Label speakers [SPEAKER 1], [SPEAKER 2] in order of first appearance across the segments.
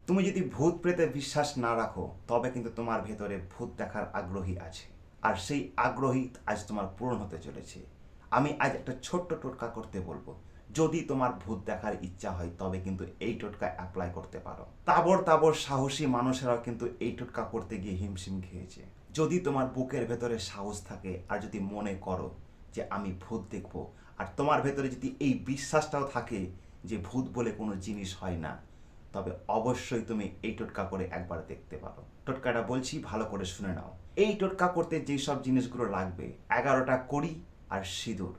[SPEAKER 1] তুমি যদি ভূত প্রেতে বিশ্বাস না রাখো তবে কিন্তু তোমার ভেতরে ভূত দেখার আগ্রহী আছে, আর সেই আগ্রহী আজ তোমার পূরণ হতে চলেছে। আমি আজ একটা ছোট্ট টোটকা করতে বলবো। যদি তোমার ভূত দেখার ইচ্ছা হয় তবে কিন্তু এই টোটকা অ্যাপ্লাই করতে পারো। তাবড় তাবড় সাহসী মানুষেরাও কিন্তু এই টোটকা করতে গিয়ে হিমশিম খেয়েছে। যদি তোমার বুকের ভেতরে সাহস থাকে আর যদি মনে করো যে আমি ভূত দেখব, আর তোমার ভেতরে যদি এই বিশ্বাসটাও থাকে যে ভূত বলে কোনো জিনিস হয় না, তবে অবশ্যই তুমি এই টোটকা করে একবার দেখতে পারো। টোটকাটা বলছি, ভালো করে শুনে নাও। এই টোটকা করতে যেই সব জিনিসগুলো লাগবে: 11টা কড়ি আর সিঁদুর।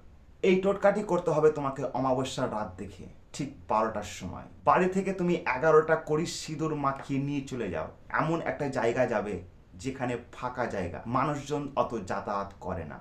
[SPEAKER 1] এই টোটকাটি করতে হবে তোমাকে অমাবস্যার রাত দেখে ঠিক 12টার সময়। বাড়ি থেকে তুমি 11টা কড়ি সিঁদুর মাখিয়ে নিয়ে চলে যাও। এমন একটা জায়গা যাবে যেখানে ফাঁকা জায়গা, মানুষজন অত যাতায়াত করে না।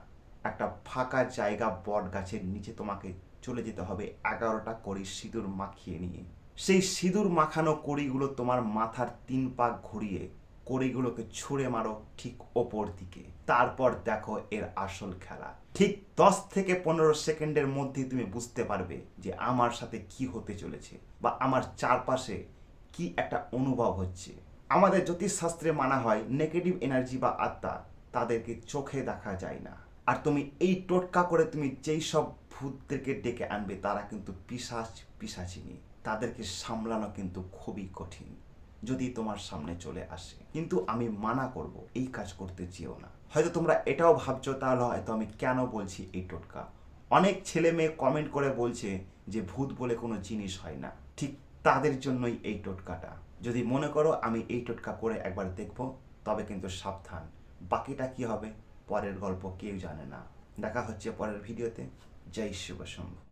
[SPEAKER 1] একটা ফাঁকা জায়গা, বট গাছের নিচে তোমাকে চলে যেতে হবে 11টা কড়ি সিঁদুর মাখিয়ে নিয়ে। সেই সিঁদুর মাখানো কড়িগুলো তোমার মাথার 3 পাক ঘুরিয়ে কড়িগুলোকে ছুঁড়ে মারো ঠিক ওপর দিকে। তারপর দেখো এর আসল খেলা। ঠিক 10 থেকে 15 সেকেন্ডের মধ্যে তুমি বুঝতে পারবে যে আমার সাথে কি হতে চলেছে বা আমার চারপাশে কি একটা অনুভব হচ্ছে। আমাদের জ্যোতিষশাস্ত্রে মানা হয় নেগেটিভ এনার্জি বা আত্মা, তাদেরকে চোখে দেখা যায় না। আর তুমি এই টোটকা করে তুমি যেই সব ভূতদেরকে ডেকে আনবে তারা কিন্তু পিশাচ পিশাচিনী, তাদেরকে সামলানো কিন্তু খুবই কঠিন যদি তোমার সামনে চলে আসে। কিন্তু আমি মানা করব, এই কাজ করতে চেও না। হয়তো তোমরা এটাও ভাবছো তাহলে হয়তো আমি কেন বলছি এই টোটকা। অনেক ছেলে মেয়ে কমেন্ট করে বলছে যে ভূত বলে কোনো জিনিস হয় না, ঠিক তাদের জন্যই এই টোটকাটা। যদি মনে করো আমি এই টোটকা করে একবার দেখব, তবে কিন্তু সাবধান, বাকিটা কি হবে পরের গল্প কেউ জানে না। দেখা হচ্ছে পরের ভিডিওতে। জয় শিব শম্ভু।